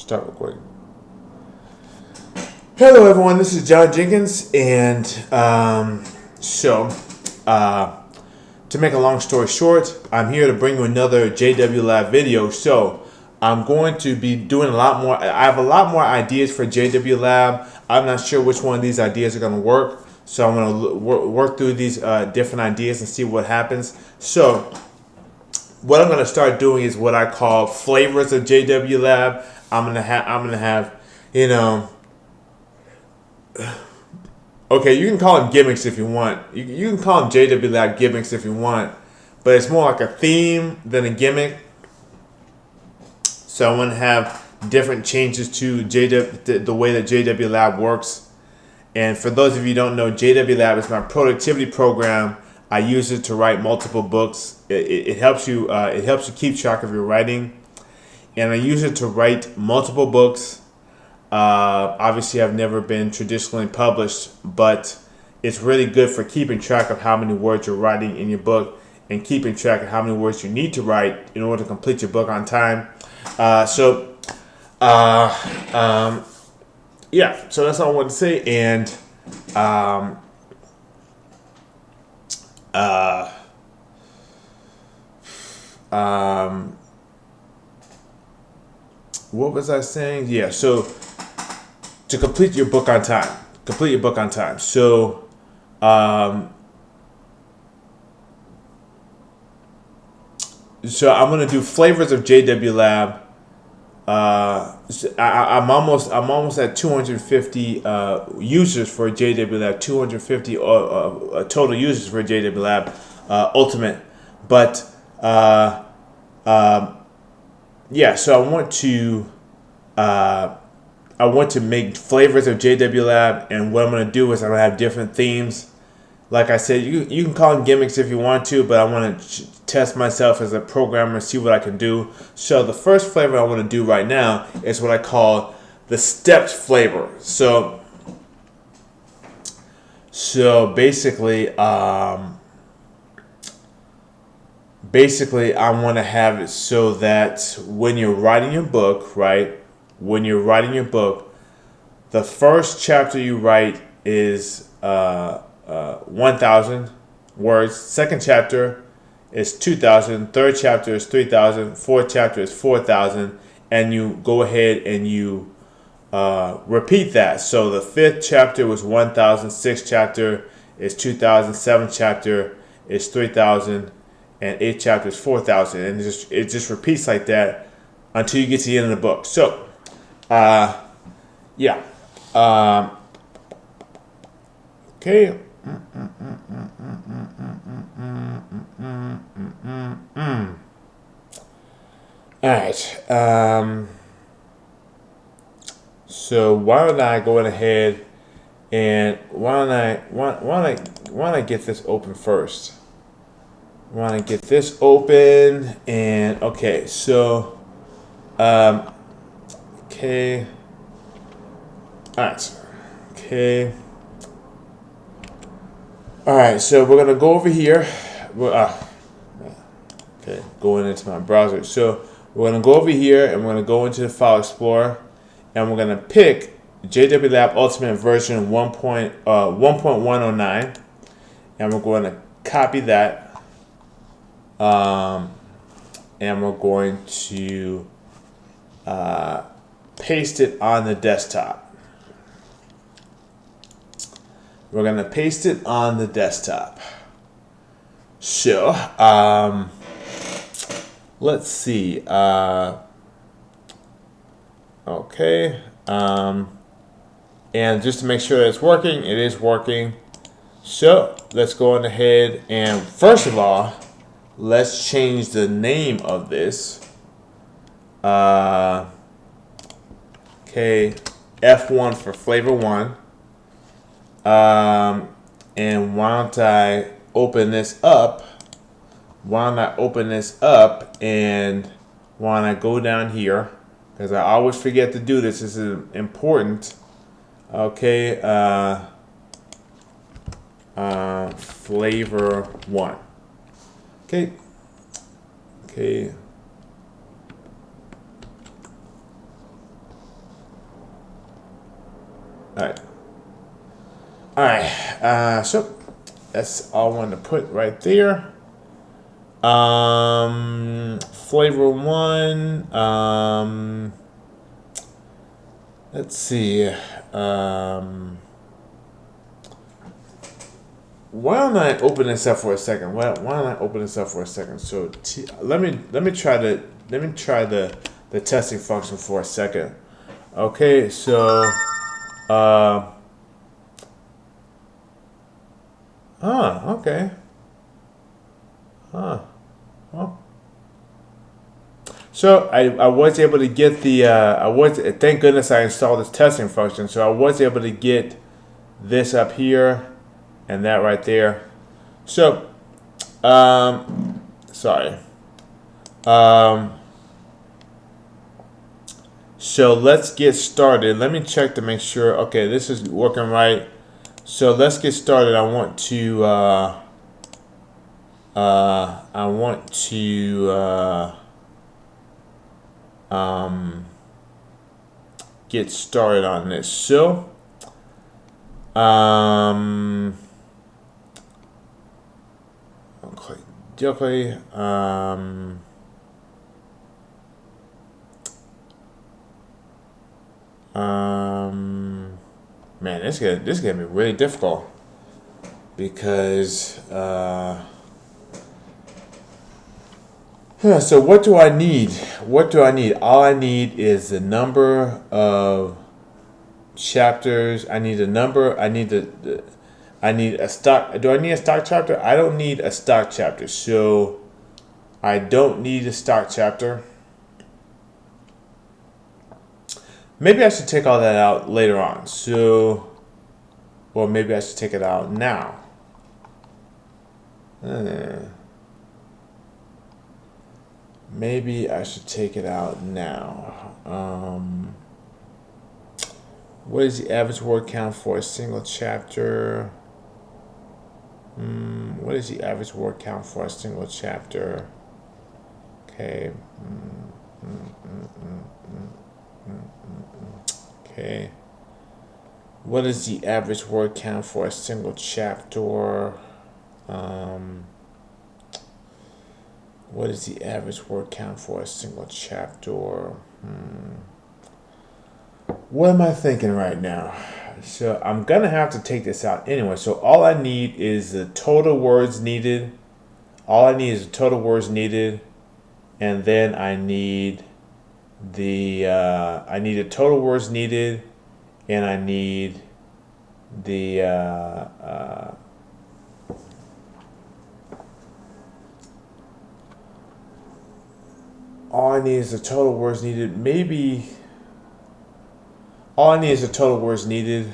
Start recording. Hello everyone, this is John Jenkins, and to make a long story short, I'm here to bring you another JWLab video. So I'm going to be doing a lot more. I have a lot more ideas for JWLab. I'm not sure which one of these ideas are going to work, so I'm going to work through these different ideas and see what happens. So what I'm going to start doing is what I call flavors of JWLab. I'm gonna have, you know. Okay, you can call them gimmicks if you want. You can call them JWLab gimmicks if you want, but it's more like a theme than a gimmick. So I want to have different changes to the way that JWLab works. And for those of you who don't know, JWLab is my productivity program. I use it to write multiple books. It helps you keep track of your writing, and I use it to write multiple books. Obviously, I've never been traditionally published, but it's really good for keeping track of how many words you're writing in your book and keeping track of how many words you need to write in order to complete your book on time. Yeah, so that's all I want to say. And what was I saying? Yeah, so to complete your book on time. So, I'm gonna do flavors of JWLab. I'm almost at 250 users for JWLab. 250 total users for JWLab Ultimate. But yeah, so I want to make flavors of JWLab, and what I'm going to do is I'm going to have different themes. Like I said, you can call them gimmicks if you want to, but I want to test myself as a programmer, see what I can do. So the first flavor I want to do right now is what I call the stepped flavor. So basically, I want to have it so that when you're writing your book, right? When you're writing your book, the first chapter you write is 1,000 words. Second chapter is 2,000. Third chapter is 3,000. Fourth chapter is 4,000. And you go ahead and you repeat that. So the fifth chapter was 1,000. Sixth chapter is 2,000. Seventh chapter is 3,000. And eighth chapter is 4,000. And it just repeats like that until you get to the end of the book. So yeah. Okay. All right. So why don't I go ahead and why don't I get this open first? Why don't I get this open? And okay, so okay. Alright. Okay. Alright, so we're gonna go over here. Okay, going into my browser. So we're gonna go over here and we're gonna go into the File Explorer, and we're gonna pick JWLab Ultimate version 1.109, and we're going to copy that. And we're going to paste it on the desktop. We're going to paste it on the desktop. So, let's see. Okay. And just to make sure that it's working, it is working. So, let's go on ahead and first of all, let's change the name of this. Okay, F1 for flavor 1. And why don't I open this up? And why don't I go down here? Because I always forget to do this. This is important. Okay, flavor 1. Okay. right. All right. So that's all I wanted to put right there. Flavor one. Let's see. Why don't I open this up for a second? Why don't I open this up for a second? So let me try the testing function for a second. Okay, so okay. Well. So I was able to get the thank goodness I installed this testing function. So I was able to get this up here and that right there. So sorry. So let's get started. Let me check to make sure. Okay, this is working right. So let's get started. I want to get started on this. So okay, man, this is gonna be really difficult because so what do I need? What do I need? All I need is the number of chapters. I need a number. I need I need a stock. Do I need a stock chapter? I don't need a stock chapter. So I don't need a stock chapter. Maybe I should take all that out later on. So, or maybe I should take it out now. Maybe I should take it out now. What is the average word count for a single chapter? What is the average word count for a single chapter? Okay. Okay. What is the average word count for a single chapter? What is the average word count for a single chapter? What am I thinking right now? So I'm gonna have to take this out anyway. So all I need is the total words needed. All I need is the total words needed, and then I need the total words needed, and I need the all I need is the total words needed. Maybe all I need is the total words needed.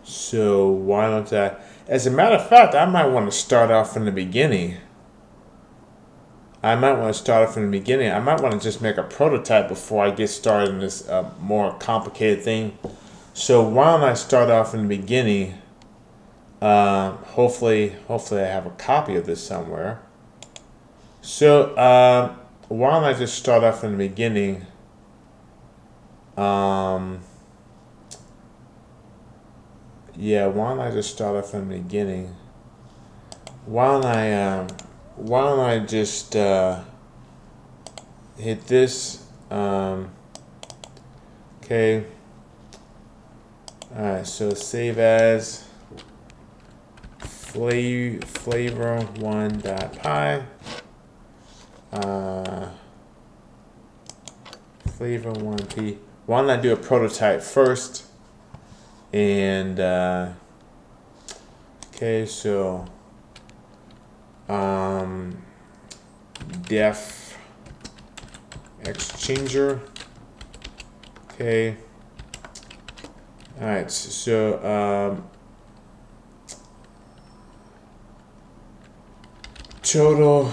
So why don't I? As a matter of fact, I might want to start off from the beginning. I might want to to just make a prototype before I get started in this more complicated thing. So why don't I start off in the beginning? Hopefully I have a copy of this somewhere. So why don't I just start off in the beginning? Yeah, why don't I just start off in the beginning? Why don't I just hit this? Okay. All right. So save as flavor1.py. Flavor1p. Why don't I do a prototype first? And okay, so def exchanger. Okay. All right. So total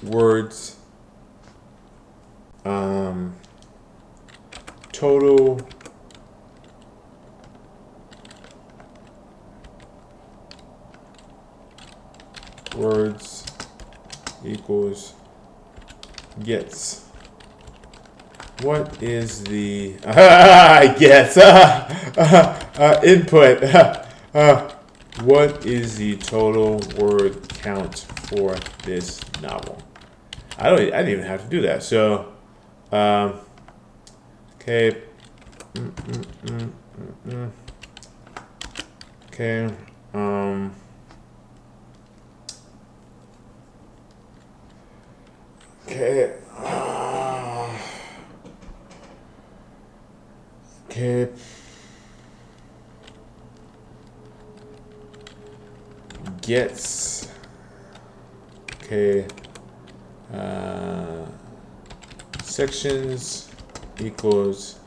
words. Total words equals gets. What is the I guess input? What is the total word count for this novel? I didn't even have to do that. So, okay, okay, okay, okay. Gets, okay, sections equals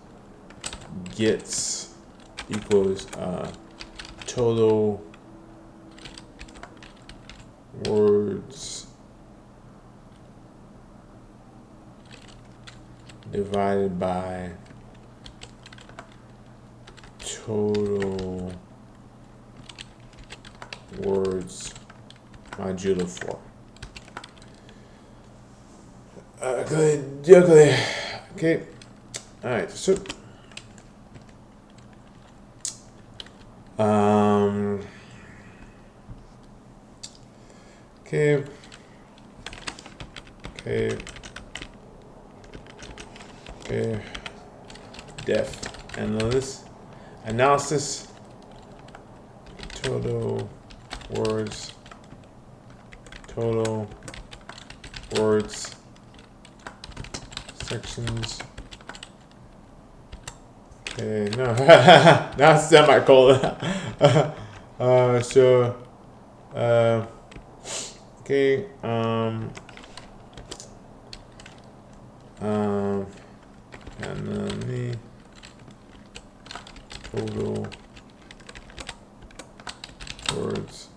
gets equals total words divided by total words modulo 4. Good. Okay. All right. So, okay. Okay. Okay. Def analysis. Total words sections. Okay, no, not semicolon. So, okay, and then the total words.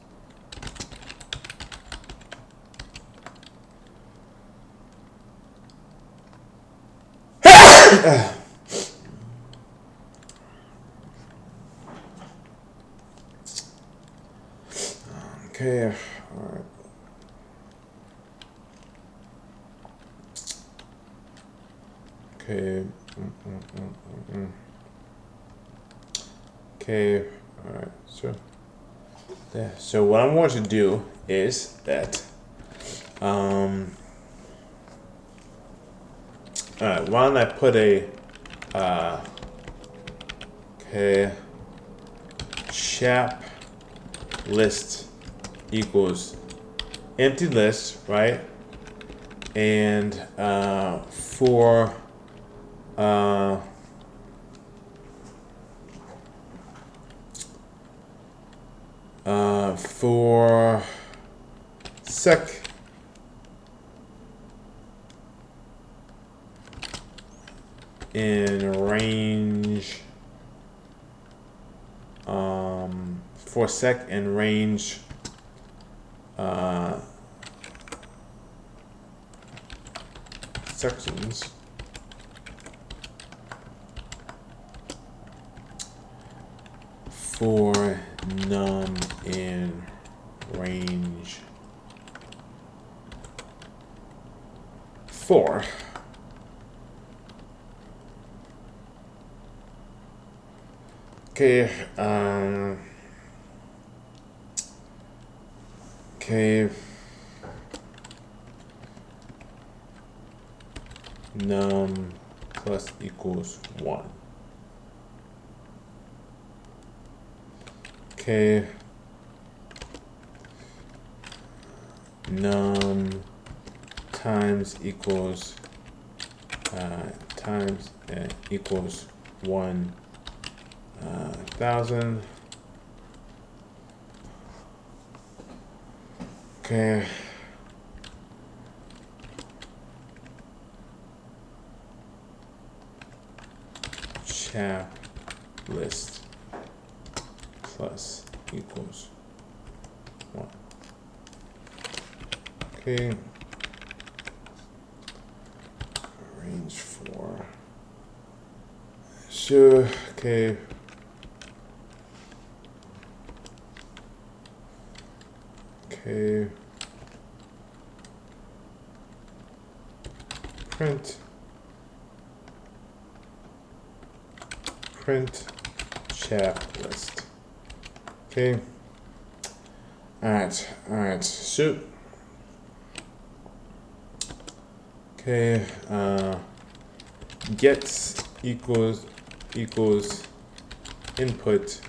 Okay, all right. Okay. Okay, all right. So what I'm going to do is that, all right. Why don't I put a, okay, chap list equals empty list, right? And for sec in range for sec and range sections for num in range 4. Okay, okay, num plus equals 1. Okay, num times equals equals 1,000. Okay. Chap list plus equals 1. Okay. Range 4. Sure. Okay. Okay. Print print chap list. Okay. All right. So, okay. Gets equals input.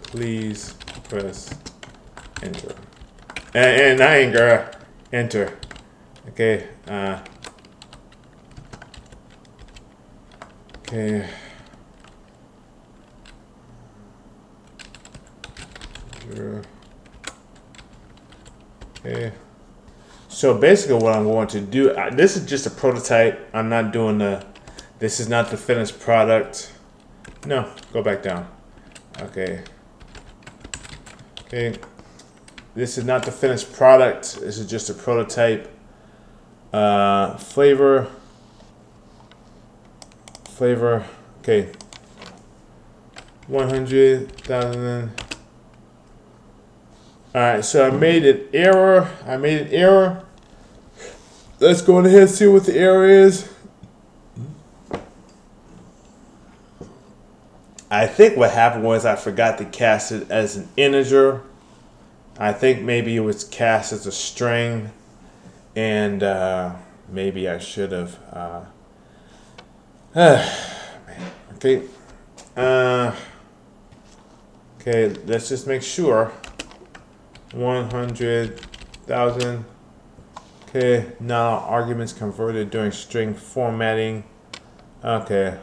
Please press enter. And I ain't girl. Enter. Okay. Okay. Okay. So basically what I'm going to do, this is just a prototype. I'm not doing this is not the finished product. No, go back down. Okay. Okay. This is not the finished product. This is just a prototype. Flavor. Okay. 100,000. All right, so I made an error. Let's go ahead and see what the error is. I think what happened was I forgot to cast it as an integer. I think maybe it was cast as a string, and maybe I should have. Okay. Okay, let's just make sure. 100,000. Okay, now arguments converted during string formatting. Okay.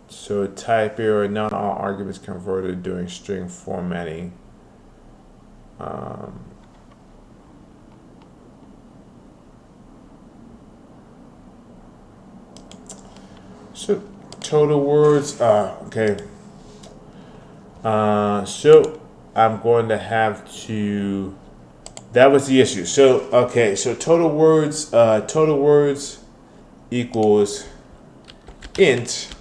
So type error, not all arguments converted during string formatting. So total words, okay. So I'm going to have to, that was the issue. So, okay, so total words equals int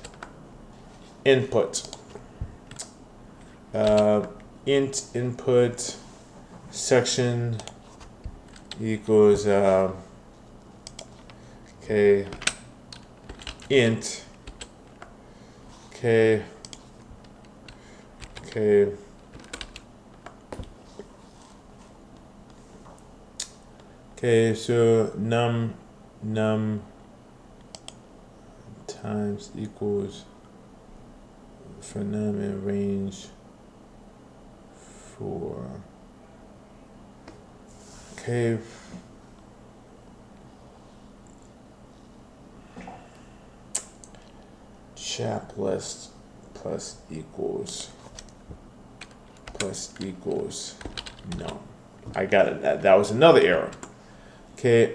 input. Int input section equals, okay, int, okay, so num times equals for num and range for, okay, chap list plus equals no. I got it. That was another error. Okay,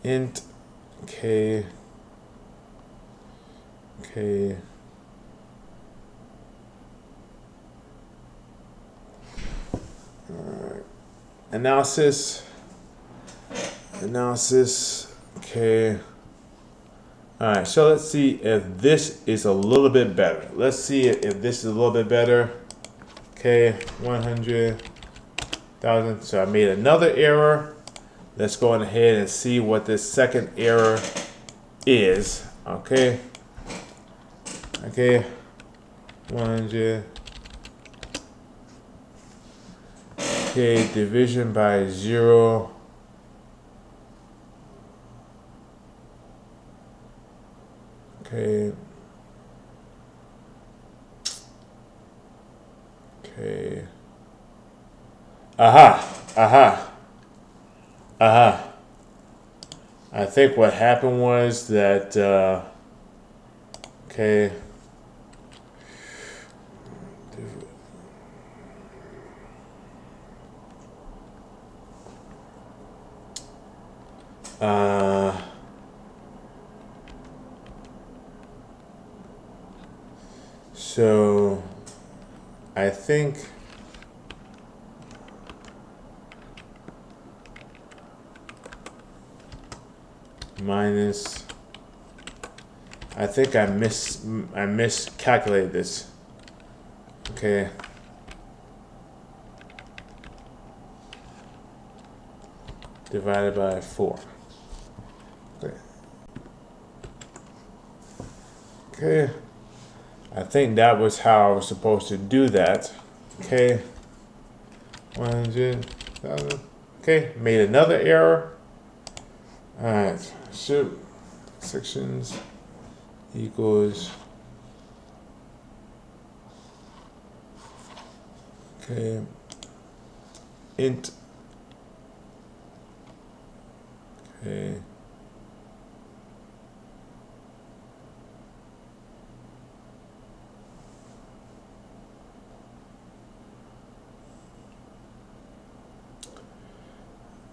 int, okay, analysis, okay. All right, so let's see if this is a little bit better. Okay, 100,000. So I made another error. Let's go ahead and see what this second error is. Okay. 100. Okay, division by 0. Okay. Aha. I think what happened was that, okay. So I think minus, I think I miscalculated this. Okay. Divided by 4. Okay. Okay. I think that was how I was supposed to do that. Okay. 100,000. Okay. Made another error. All right. Ship sections equals. Okay. Int. Okay.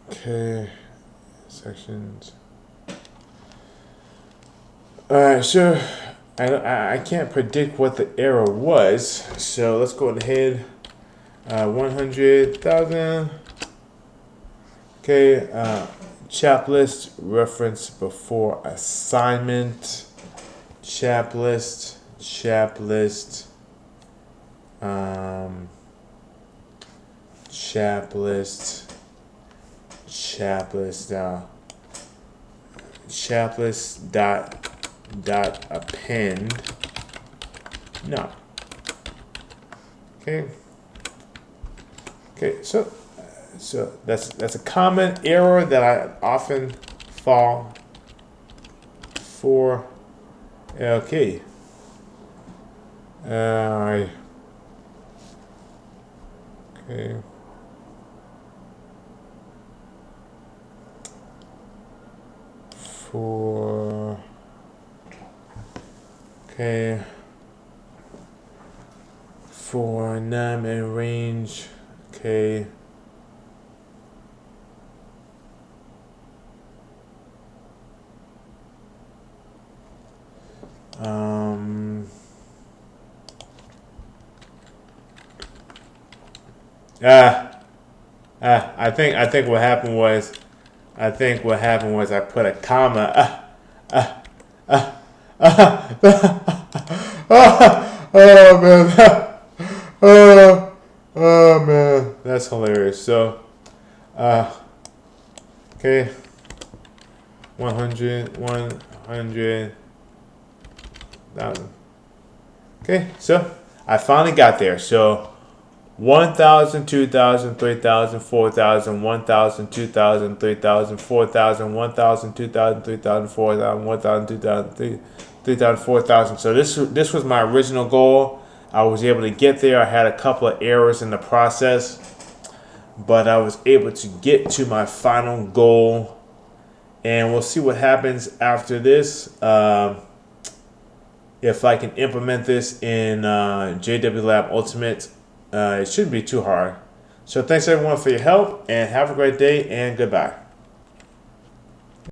Okay, sections. All right, so I can't predict what the error was. So let's go ahead. 100,000. Okay, chap list reference before assignment. Chap list. Chap list. Chap list. Chaplist dot append. No. Okay. Okay. So that's a common error that I often fall for. Okay. Okay. For num and range. Okay. I think what happened was I put a comma. Oh man. Oh man, that's hilarious. So, okay, 100,000. Okay, so I finally got there. So 1,000, 2,000, 3,000, 4,000, 1,000, 2,000, 3,000, 4,000, 1,000, 2,000, 3,000, 4,000, 1,000, 2,000, 3,000, 4,000. So this was my original goal. I was able to get there. I had a couple of errors in the process, but I was able to get to my final goal. And we'll see what happens after this. If I can implement this in JWLab Ultimate, it shouldn't be too hard. So thanks everyone for your help, and have a great day, and goodbye.